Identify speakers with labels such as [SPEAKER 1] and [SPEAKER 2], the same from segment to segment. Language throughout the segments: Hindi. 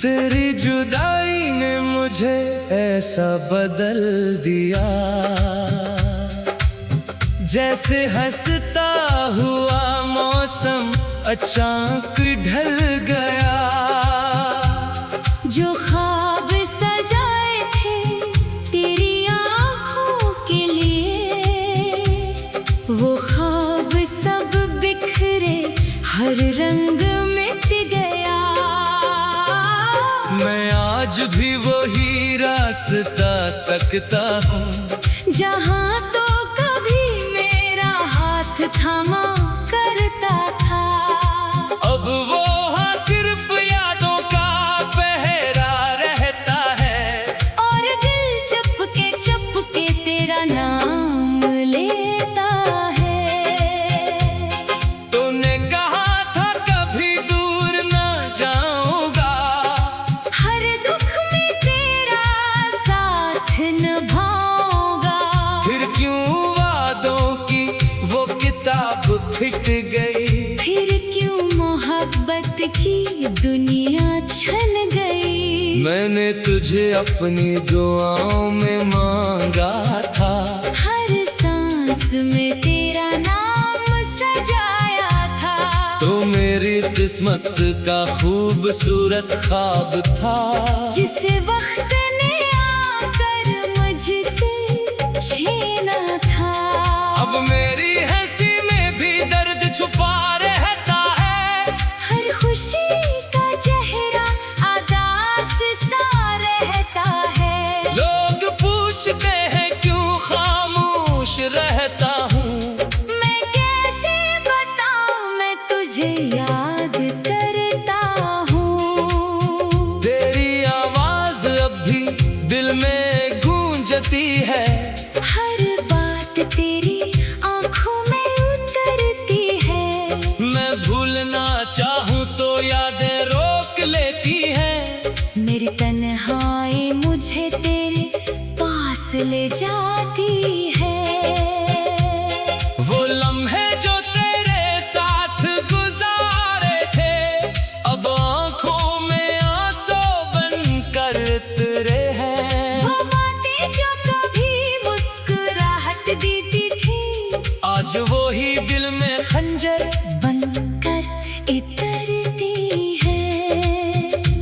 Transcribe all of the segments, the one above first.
[SPEAKER 1] तेरी जुदाई ने मुझे ऐसा बदल दिया, जैसे हंसता हुआ मौसम अचानक ढल गया।
[SPEAKER 2] जो ख्वाब सजाए थे तेरी आँखों के लिए, वो ख्वाब सब बिखरे, हर रंग मिट गया।
[SPEAKER 1] मैं आज भी वही रास्ता तकता हूँ,
[SPEAKER 2] जहाँ तो कभी मेरा हाथ थामा करता था।
[SPEAKER 1] अब वो हाँ सिर्फ यादों का पहरा रहता है,
[SPEAKER 2] और दिल चपके तेरा नाम लेता है।
[SPEAKER 1] तूने कहा था कभी दूर ना जाऊंगा,
[SPEAKER 2] हर दुख में तेरा साथ निभाऊंगा।
[SPEAKER 1] फिर क्यों वादों की वो किताब फिट गई,
[SPEAKER 2] फिर क्यों मोहब्बत की दुनिया छन गई।
[SPEAKER 1] मैंने तुझे अपनी दुआओं में मांगा था,
[SPEAKER 2] हर सांस में तेरा नाम सजाया था।
[SPEAKER 1] तो मेरी किस्मत का खूबसूरत ख्वाब था,
[SPEAKER 2] जिसे वक्त ने आकर मुझसे छीना था।
[SPEAKER 1] अब मेरी हंसी में भी दर्द छुपा रहता है,
[SPEAKER 2] हर खुशी का चेहरा उदास सा रहता है।
[SPEAKER 1] लोग पूछते हैं क्यों खामोश रहता हूँ,
[SPEAKER 2] मैं कैसे बताऊं मैं तुझे याद करता हूँ।
[SPEAKER 1] तेरी आवाज अब भी दिल में गूंजती है,
[SPEAKER 2] हर बात तेरी आंखों में उतरती है।
[SPEAKER 1] मैं भूलना चाहूँ तो यादें रोक लेती हैं।
[SPEAKER 2] मेरी तन्हाई मुझे तेरे पास ले जाती है।
[SPEAKER 1] वो लम्हे जो तेरे साथ गुजारे थे, अब आंखों में आंसू बनकर उतरे हैं।
[SPEAKER 2] वो बातें जो कभी मुस्कुराहट देती थी,
[SPEAKER 1] आज वो ही दिल में खंजर
[SPEAKER 2] बनकर इतरती है।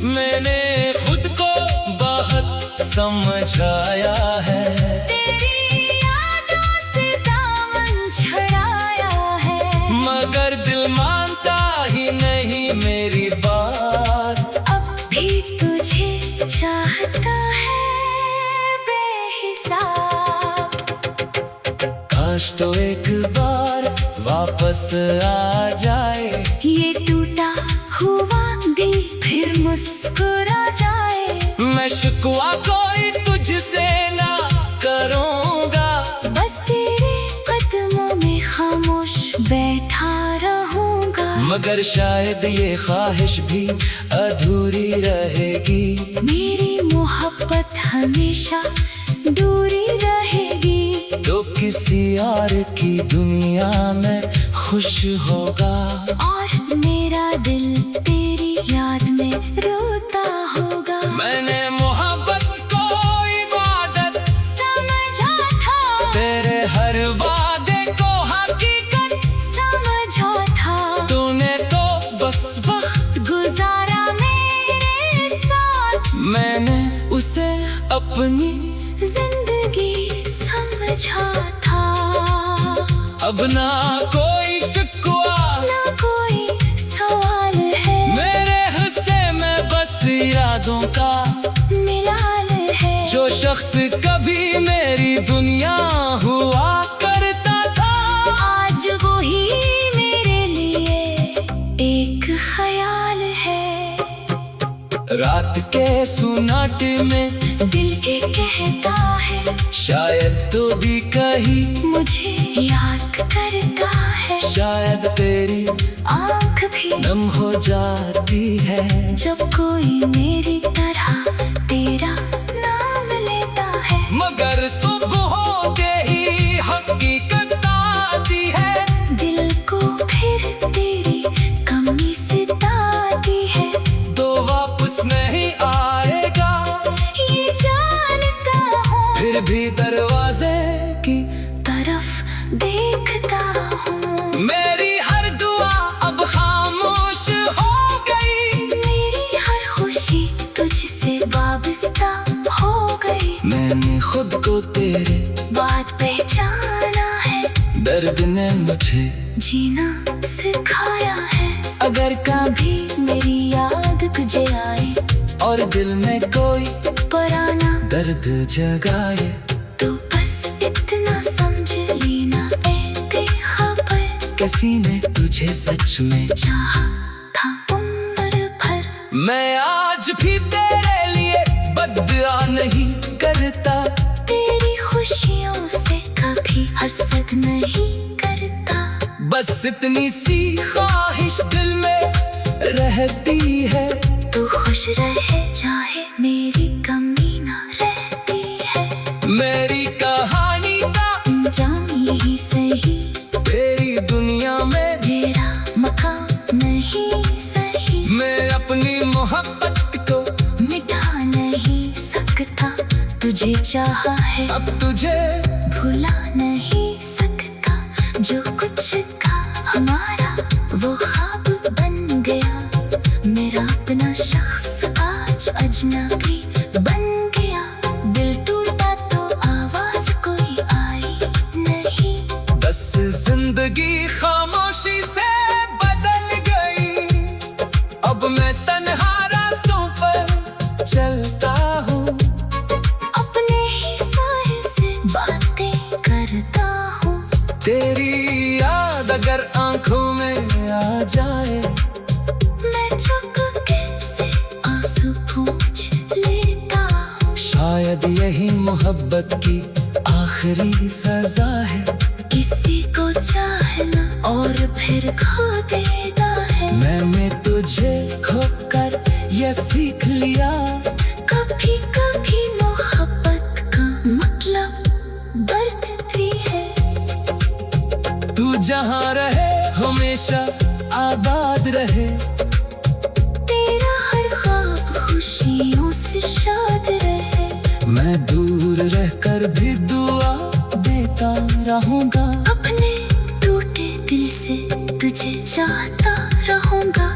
[SPEAKER 1] मैंने खुद को बहुत समझाया है,
[SPEAKER 2] तेरी यादों से दामन छड़ाया है।
[SPEAKER 1] मगर दिल मानता ही नहीं मेरी बात।
[SPEAKER 2] अब भी तुझे चाहता है बेहिसाब।
[SPEAKER 1] काश तो एक बार वापस आ जाए,
[SPEAKER 2] ये टूटा हुआ दिल फिर मुस्कुरा जाए।
[SPEAKER 1] मैं शिकवा कोई तुझसे ना करूँगा,
[SPEAKER 2] बस तेरे कदमों में खामोश बैठा रहूंगा।
[SPEAKER 1] मगर शायद ये ख्वाहिश भी अधूरी रहेगी।
[SPEAKER 2] मेरी मोहब्बत हमेशा दूरी रहेगी।
[SPEAKER 1] तो किसी और की दुनिया में खुश होगा,
[SPEAKER 2] और मेरा दिल तेरी याद में रोता होगा।
[SPEAKER 1] मैंने मोहब्बत को इबादत
[SPEAKER 2] समझा था,
[SPEAKER 1] तेरे हर वादे को हकीकत
[SPEAKER 2] समझा था।
[SPEAKER 1] तूने तो बस वक्त
[SPEAKER 2] गुजारा मेरे साथ,
[SPEAKER 1] मैंने उसे अपनी
[SPEAKER 2] जिंदगी समझा था।
[SPEAKER 1] अब ना कोई शिकवा
[SPEAKER 2] ना कोई सवाल है,
[SPEAKER 1] मेरे हिस्से में बस इरादों का
[SPEAKER 2] मिलाल है।
[SPEAKER 1] जो शख्स कभी मेरी दुनिया हुआ करता था,
[SPEAKER 2] आज वो ही मेरे लिए एक ख्याल है।
[SPEAKER 1] रात के सुनाटे में
[SPEAKER 2] दिल के कहता है,
[SPEAKER 1] शायद तो भी कहीं
[SPEAKER 2] मुझे याद करता है।
[SPEAKER 1] शायद तेरी
[SPEAKER 2] आँख भी
[SPEAKER 1] नम हो जाती है,
[SPEAKER 2] जब कोई मेरी तरह तेरा नाम लेता है।
[SPEAKER 1] मगर सुबह होते ही हकीकत आती है।
[SPEAKER 2] दिल को फिर तेरी कमी सताती है।
[SPEAKER 1] तो वापस नहीं फिर भी दरवाजे की
[SPEAKER 2] तरफ देखता हूँ।
[SPEAKER 1] मेरी हर दुआ अब खामोश हो गई,
[SPEAKER 2] मेरी हर खुशी तुझसे वाबस्ता हो गई।
[SPEAKER 1] मैंने खुद को तेरे
[SPEAKER 2] बात पहचाना है,
[SPEAKER 1] दर्द ने मुझे
[SPEAKER 2] जीना सिखाया है।
[SPEAKER 1] अगर
[SPEAKER 2] कभी मेरी याद तुझे आए
[SPEAKER 1] और दिल में कोई
[SPEAKER 2] पुराना
[SPEAKER 1] दर्द जगाए,
[SPEAKER 2] तो बस इतना समझ लेना ए बेखबर,
[SPEAKER 1] किसी ने तुझे सच में
[SPEAKER 2] चाहा था उम्र भर।
[SPEAKER 1] मैं आज भी तेरे लिए बद्दुआ नहीं करता,
[SPEAKER 2] तेरी खुशियों से कभी हसद नहीं करता।
[SPEAKER 1] बस इतनी सी ख्वाहिश दिल में रहती है,
[SPEAKER 2] तू खुश रहे चाहे मेरी कमी ना रहती है।
[SPEAKER 1] मेरी कहानी का
[SPEAKER 2] अंजाम यही सही,
[SPEAKER 1] तेरी दुनिया में
[SPEAKER 2] मेरा मकाम नहीं सही।
[SPEAKER 1] मैं अपनी मोहब्बत को
[SPEAKER 2] मिटा नहीं सकता, तुझे चाहा है
[SPEAKER 1] अब तुझे
[SPEAKER 2] भुला नहीं सकता। जो कुछ था हमारा वो ख्वाब बन गया, मेरा अपना शख्स आज अजनबी बन गया। दिल टूटा तो आवाज कोई आई नहीं,
[SPEAKER 1] बस जिंदगी खामोशी से बदल गई। अब मैं तन्हा रास्तों पर चलता हूँ,
[SPEAKER 2] अपने ही साए से बातें करता हूँ।
[SPEAKER 1] तेरी याद अगर आंखों में आ जाए,
[SPEAKER 2] मैं चुपके से आंसू पोंछ लेता हूँ।
[SPEAKER 1] शायद यही मोहब्बत की आखिरी सजा है।
[SPEAKER 2] किसी को चाहना और फिर खो देता है।
[SPEAKER 1] मैंने तुझे खोकर ये सीख लिया,
[SPEAKER 2] कभी कभी मोहब्बत का मतलब दर्द भी है।
[SPEAKER 1] तू जहाँ रहे हमेशा आबाद रहे,
[SPEAKER 2] तेरा हर ख्वाब खुशियों से शाद रहे।
[SPEAKER 1] मैं दूर रहकर भी दुआ देता रहूंगा,
[SPEAKER 2] अपने टूटे दिल से तुझे चाहता रहूंगा।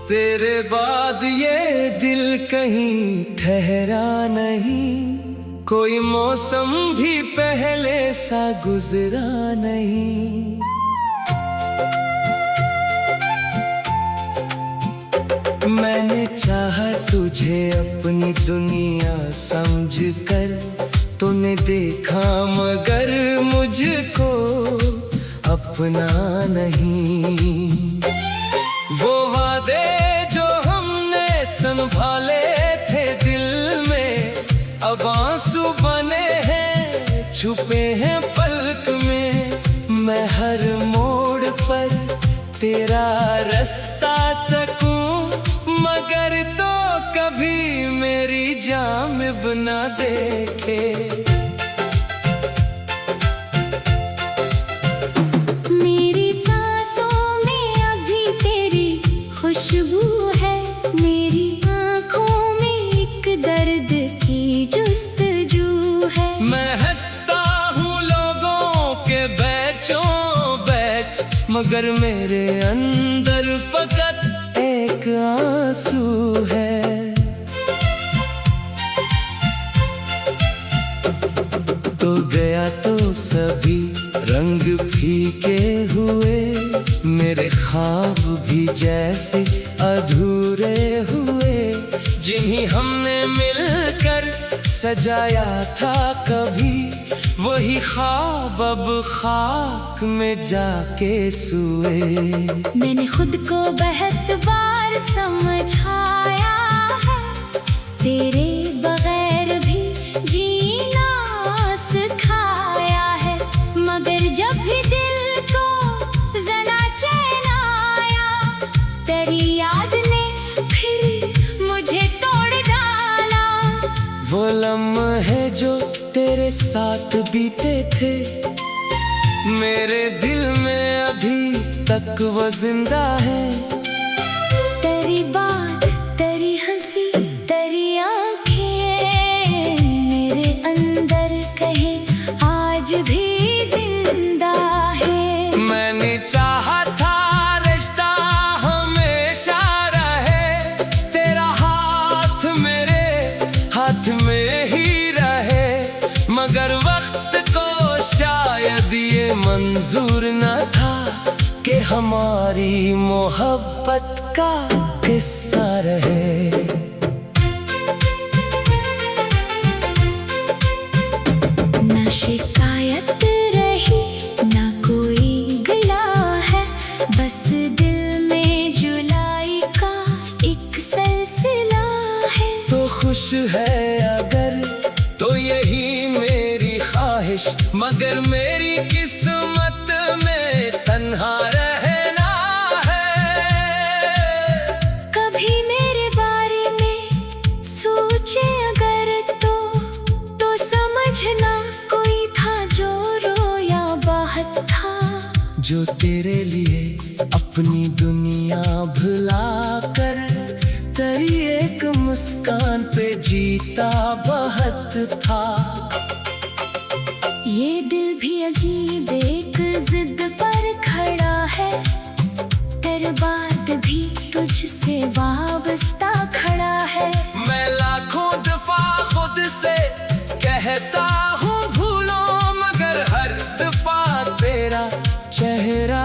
[SPEAKER 1] तेरे बाद ये दिल कहीं ठहरा नहीं, कोई मौसम भी पहले सा गुजरा नहीं। मैंने चाहा तुझे अपनी दुनिया समझकर, तूने देखा मगर मुझको अपना नहीं। वो वादे जो हमने संभाले थे दिल में, अब आंसू बने हैं छुपे हैं पलक में। मैं हर मोड़ पर तेरा रास्ता तकूं, मगर तो कभी मेरी जानिब ना देखे।
[SPEAKER 2] मेरी सांसों में अभी तेरी खुशबू है, मेरी आंखों में एक दर्द की जुस्तजू है।
[SPEAKER 1] मैं हंसता हूँ लोगों के बैचों बैच, मगर मेरे अंदर फकत एक आंसू है। तो गया तो सभी रंग फीके हुए, मेरे ख्वाब भी जैसे अधूरे हुए, जिन्हें हमने मिलकर सजाया था कभी। वही ख्वाब अब खाक में जाके सोए।
[SPEAKER 2] मैंने खुद को बहुत बार समझाया है, तेरे बगैर भी जीना सिखाया है।
[SPEAKER 1] जो तेरे साथ बीते थे, मेरे दिल में अभी तक वो जिंदा है।
[SPEAKER 2] तेरी बात, तेरी हंसी, तेरी आंखें मेरे अंदर कहे आज भी जिंदा है।
[SPEAKER 1] मैंने चाहा था रिश्ता हमेशा रहे, तेरा हाथ मेरे हाथ में ही रहे, मगर वक्त को शायद ये मंजूर न था कि हमारी मोहब्बत का किस्सा रहे।
[SPEAKER 2] न शिकायत रही न कोई गिला है, बस दिल में जुलाई का एक सिलसिला है।
[SPEAKER 1] तो खुश है अगर तो यही मेरी ख्वाहिश, मगर मेरी किस्मत में तन्हा रहना है।
[SPEAKER 2] कभी मेरे बारे में सोचे अगर तो समझना कोई था जो रोया बहुत था।
[SPEAKER 1] जो तेरे लिए अपनी दुनिया भुला कर तेरी एक मुस्कान पे जीता बहुत था।
[SPEAKER 2] ये दिल भी अजीब एक जिद पर खड़ा है, तेरे बाद भी तुझसे वाबस्ता खड़ा है।
[SPEAKER 1] मैं लाखों दफा खुद से कहता हूँ भूलो, मगर हर दफा तेरा चेहरा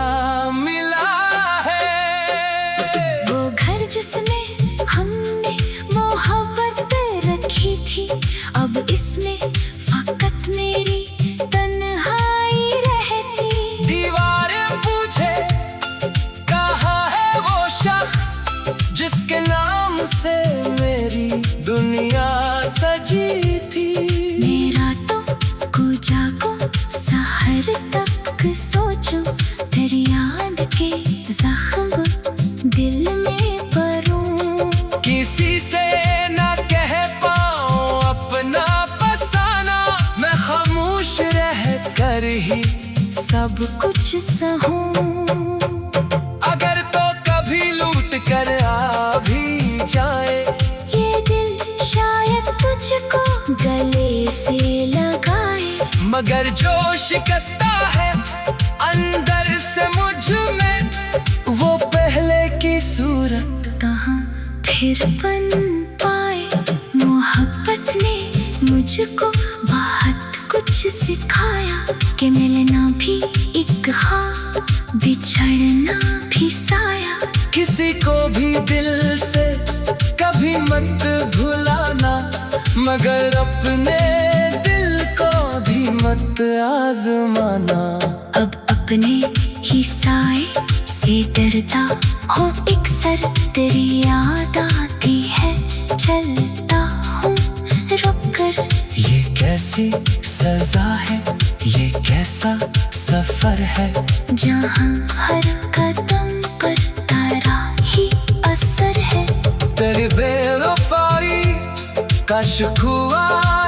[SPEAKER 1] मिला है।
[SPEAKER 2] वो घर जिसमें हमने मोहब्बत रखी थी, अब इसमें फकत मेरी तन्हाई रहती।
[SPEAKER 1] दीवारें पूछे कहाँ है वो शख्स जिसके नाम से मेरी दुनिया सजी थी।
[SPEAKER 2] मेरा तो कुजा को सहर तक सोचूं, तेरी याद के जख्म दिल में परूं।
[SPEAKER 1] किसी से न कह पाऊं अपना फसाना, मैं खामोश रह कर ही सब
[SPEAKER 2] कुछ सहूं।
[SPEAKER 1] अगर तो कभी लूट कर आ भी जाए,
[SPEAKER 2] ये दिल शायद तुझको गले से लगाए,
[SPEAKER 1] मगर जो शिकस्ता है अंदर से मुझ में, वो पहले की सूरत
[SPEAKER 2] कहाँ फिर बन पाए। मोहब्बत ने मुझको बहुत कुछ सिखाया, कि मिलना भी एक ख्वाब, बिछड़ना भी साया।
[SPEAKER 1] किसी को भी दिल से कभी मत भुलाना, मगर अपने दिल को भी मत आजमाना।
[SPEAKER 2] अब अपने ही साए से डरता हो एक सर, तेरी याद आती है चलता हूँ रुक कर।
[SPEAKER 1] ये कैसी सजा है, ये कैसा सफर है,
[SPEAKER 2] जहाँ हर कदम पर तेरा ही असर है।
[SPEAKER 1] तेरी बेवफाई का शिकवा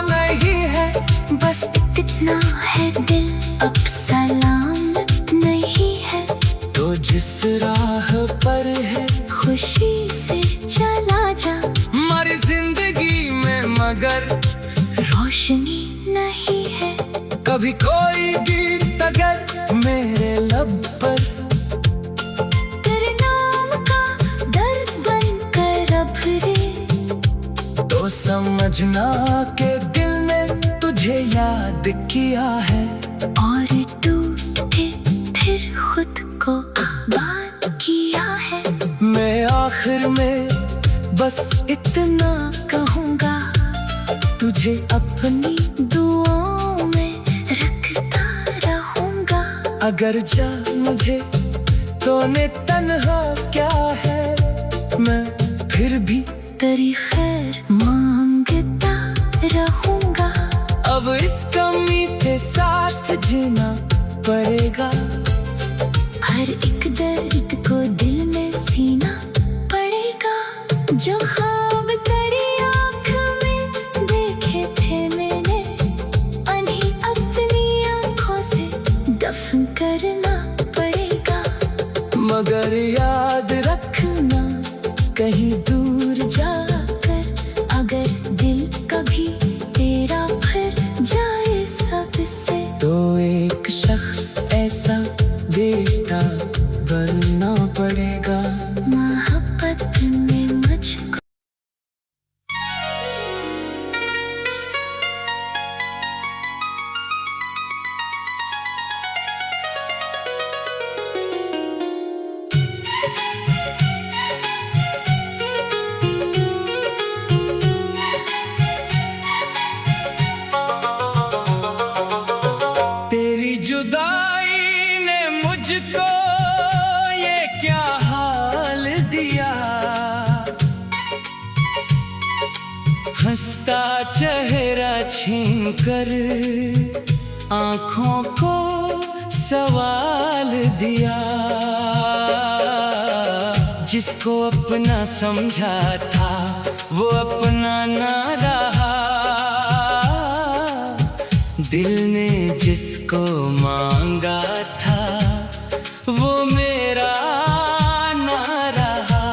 [SPEAKER 1] नहीं है,
[SPEAKER 2] बस इतना है दिल अब सलामत नहीं है।
[SPEAKER 1] तो जिस राह पर है
[SPEAKER 2] खुशी से चला जा,
[SPEAKER 1] हमारी जिंदगी में मगर
[SPEAKER 2] रोशनी नहीं है।
[SPEAKER 1] कभी कोई गीत अगर मेरे लब पर
[SPEAKER 2] तेरे नाम का दर्द बन कर अभरे,
[SPEAKER 1] तो समझना के दिल ने तुझे याद किया है।
[SPEAKER 2] और टूट के फिर खुद को बात किया है।
[SPEAKER 1] मैं आखिर में बस इतना कहूँगा, तुझे अपनी दुआओं में रखता रहूँगा। अगर जा मुझे तूने तन्हा क्या है, मैं फिर भी
[SPEAKER 2] तेरी खैर मांगता रहूँगा।
[SPEAKER 1] अब इस कमी के साथ जीना पड़ेगा।
[SPEAKER 2] हर एक दर्द को दिल में सीना पड़ेगा। जो ख्वाब तेरी आँख में देखे थे मैंने,
[SPEAKER 1] हंसता चेहरा छीन कर आंखों को सवाल दिया। जिसको अपना समझा था वो अपना ना रहा। दिल ने जिसको मांगा था वो मेरा ना रहा।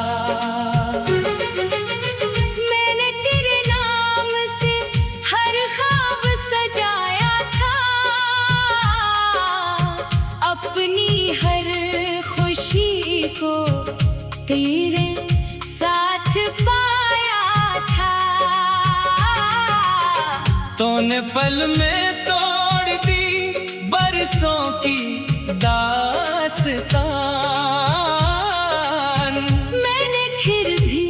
[SPEAKER 2] मैंने तेरे नाम से हर ख्वाब सजाया था, अपनी हर खुशी को तेरे साथ पाया था।
[SPEAKER 1] तूने पल में तोड़ दी बरसों की दास्तान।
[SPEAKER 2] मैंने फिर भी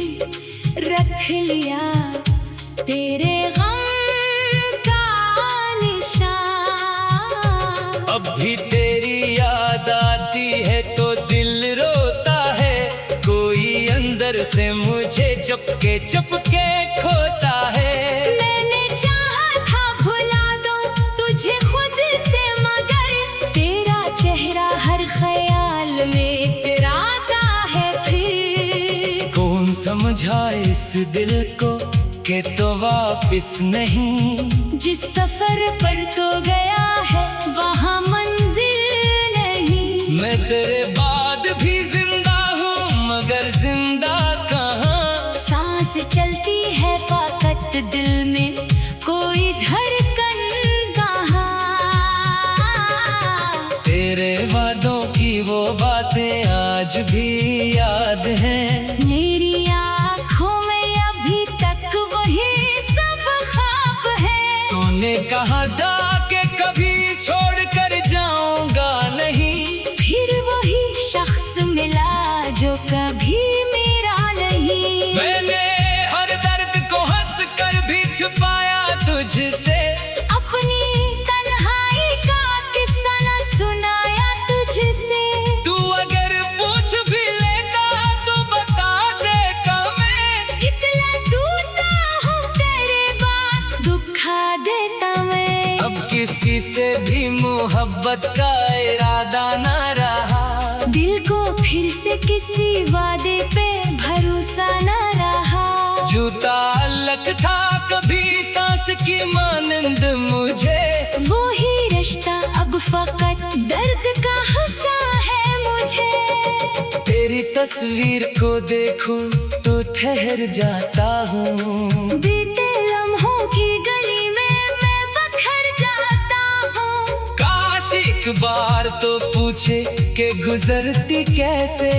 [SPEAKER 2] रख लिया तेरे गम का निशान।
[SPEAKER 1] अब भी तेरी याद आती है तो दिल रोता है। कोई अंदर से मुझे चुपके चुपके खोता है।
[SPEAKER 2] मैंने चाहा था भुला दूं तुझे खुद से, मगर तेरा चेहरा हर ख्याल में इतराता है फिर।
[SPEAKER 1] कौन समझाए इस दिल को कि तो वापिस नहीं।
[SPEAKER 2] जिस सफर पर तो गया है वहाँ मंजिल नहीं।
[SPEAKER 1] मैं तेरे बाद भी जिंदा हूँ मगर जिंदा कहाँ।
[SPEAKER 2] सांस चलती है फाकत दिल में, कोई धड़कन कहाँ।
[SPEAKER 1] तेरे वादों की वो बातें आज भी याद हैं।
[SPEAKER 2] मेरी आँखों में अभी तक वही सब ख्वाब है।
[SPEAKER 1] तूने कहा था कि कभी छोड़ कर जाऊंगा नहीं।
[SPEAKER 2] फिर वही शख्स मिला जो कभी मेरा नहीं।
[SPEAKER 1] मैंने हर दर्द को हंस कर भी छुपाया तुझसे।
[SPEAKER 2] अपनी तन्हाई का किस्सा न सुनाया तुझसे।
[SPEAKER 1] तू अगर पूछ भी लेता तो बता देता मैं।
[SPEAKER 2] इतना टूटा हूँ तेरे बाद दुखा देता मैं।
[SPEAKER 1] अब किसी से भी मोहब्बत का इरादा न रहा।
[SPEAKER 2] दिल को फिर से किसी वादे पे भरोसा न रहा।
[SPEAKER 1] जो ताल्लुक था कभी सांस की मानंद मुझे।
[SPEAKER 2] वो ही रिश्ता अब फकत दर्द का हंसा है मुझे।
[SPEAKER 1] तेरी तस्वीर को देखूं तो ठहर जाता हूँ।
[SPEAKER 2] बीते लम्हों की गली में मैं बखर जाता हूँ।
[SPEAKER 1] काश एक बार तो पूछे कि गुजरती कैसे।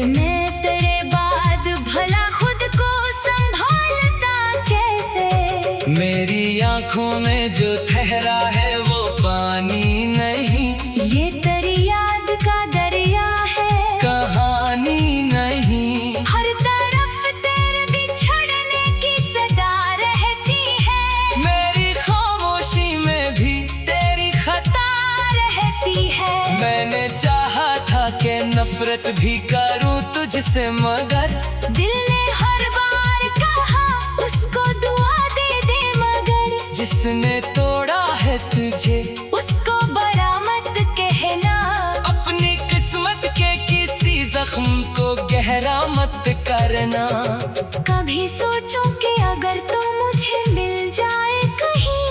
[SPEAKER 2] मैं तेरे बाद भला खुद को संभालता कैसे।
[SPEAKER 1] मेरी आंखों में जो ठहरा है वो पानी नहीं।
[SPEAKER 2] ये तेरी याद का दरिया है,
[SPEAKER 1] कहानी नहीं।
[SPEAKER 2] हर तरफ तेरे बिछड़ने की सदा रहती है।
[SPEAKER 1] मेरी खामोशी में भी तेरी खता
[SPEAKER 2] रहती है।
[SPEAKER 1] मैंने चाहा था कि नफरत भी करूं तुझसे मगर
[SPEAKER 2] दिल ने हर बार कहा उसको दुआ दे मगर
[SPEAKER 1] जिसने तोड़ा है तुझे
[SPEAKER 2] उसको बरामद कहना।
[SPEAKER 1] अपनी किस्मत के किसी जख्म को गहरा मत करना।
[SPEAKER 2] कभी सोचो कि अगर तो मुझे मिल जाए कहीं,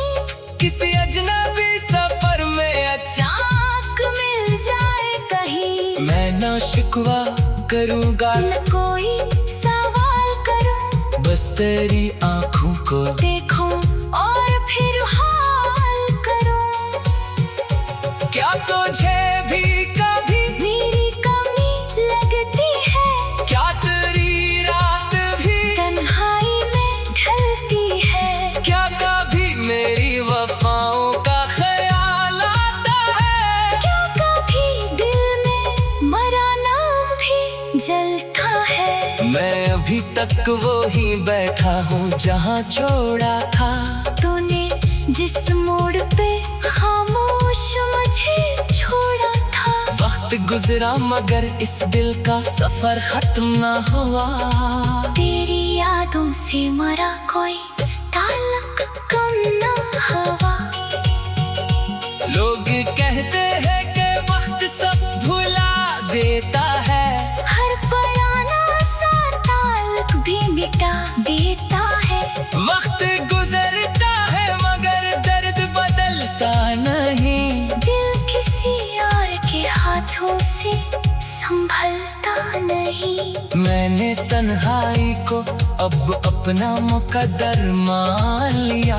[SPEAKER 1] किसी अजनबी सफर में
[SPEAKER 2] चाक मिल जाए कहीं।
[SPEAKER 1] मैं ना शिकवा करूंगा
[SPEAKER 2] न कोई सवाल करूं,
[SPEAKER 1] बस तेरी आंखों को
[SPEAKER 2] देखूं और फिर हाल करूं।
[SPEAKER 1] क्या तुझे भी कभी
[SPEAKER 2] मेरी कमी लगती है,
[SPEAKER 1] क्या तेरी रात भी
[SPEAKER 2] तन्हाई में ढलती है।
[SPEAKER 1] क्या कभी मेरी वफाओं का ख्याल आता है।
[SPEAKER 2] क्या कभी दिल में मरा नाम भी जलता है।
[SPEAKER 1] मैं अभी तक वो ही बैठा हूँ जहाँ छोड़ा था।
[SPEAKER 2] तूने जिस मोड़ पे खामोश मुझे छोड़ा था।
[SPEAKER 1] वक्त गुजरा मगर इस दिल का सफर खत्म ना हुआ।
[SPEAKER 2] तेरी यादों से मरा कोई
[SPEAKER 1] कहते हैं कि वक्त सब भुला देता है,
[SPEAKER 2] हर पुराना सा ताल्लुक भी मिटा देता है।
[SPEAKER 1] वक्त गुजरता है मगर दर्द बदलता नहीं,
[SPEAKER 2] दिल किसी और के हाथों से संभलता नहीं।
[SPEAKER 1] मैंने तन्हाई को अब अपना मुकद्दर मान लिया,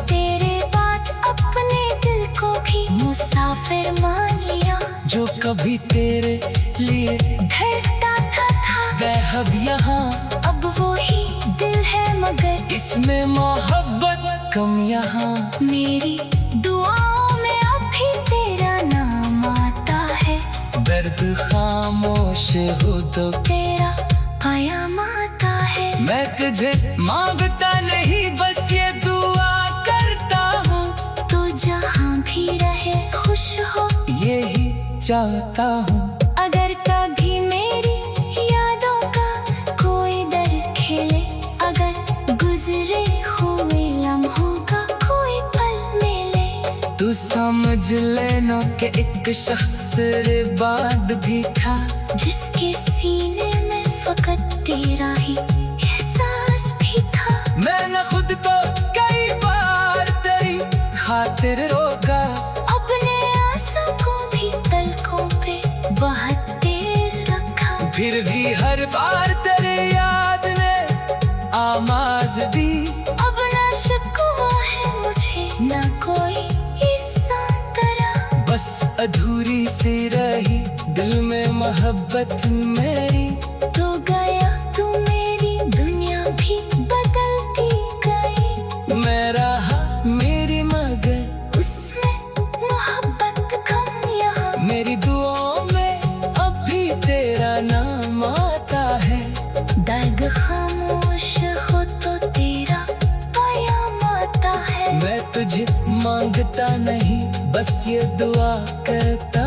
[SPEAKER 2] तेरे बाद अपने दिल को भी मुसाफिर मान लिया।
[SPEAKER 1] जो कभी तेरे लिए
[SPEAKER 2] धड़कता था
[SPEAKER 1] वह अब यहाँ,
[SPEAKER 2] अब वो ही दिल है मगर
[SPEAKER 1] इसमें मोहब्बत कम यहाँ।
[SPEAKER 2] मेरी दुआओं में अब भी तेरा नाम आता है,
[SPEAKER 1] दर्द खामोश हो तो
[SPEAKER 2] तेरा पयाम आता है।
[SPEAKER 1] मैं तुझे मांगता नहीं बस ये दुआ करता हूँ,
[SPEAKER 2] तो जहाँ भी रहे खुश हो
[SPEAKER 1] यही चाहता हूँ।
[SPEAKER 2] अगर कभी मेरी यादों का कोई दर खेले, अगर गुजरे हुए लम्हों का कोई पल मिले,
[SPEAKER 1] तू समझ लेना कि एक शख्स तेरे बाद भी था,
[SPEAKER 2] जिसके सीने में फकत तेरा ही एहसास भी था।
[SPEAKER 1] मैंने खुद को कई बार तेरी खातिर रोका,
[SPEAKER 2] अपने आंसू को भी तलकों पे बहाते रखा,
[SPEAKER 1] फिर भी हर बार तेरे याद ने आवाज दी।
[SPEAKER 2] अब ना शिकवा है मुझे ना कोई इस तरह,
[SPEAKER 1] बस अधूरी सी रही दिल में मोहब्बत मेरी,
[SPEAKER 2] तो गया तू मेरी दुनिया भी बदलती गई।
[SPEAKER 1] मैं रहा मेरी मगर
[SPEAKER 2] उसमें मोहब्बत कम यहाँ,
[SPEAKER 1] मेरी दुआओं में अब भी तेरा नाम आता है।
[SPEAKER 2] दर्द खामोश हो तो तेरा पयाम आता है।
[SPEAKER 1] मैं तुझे मांगता नहीं बस ये दुआ करता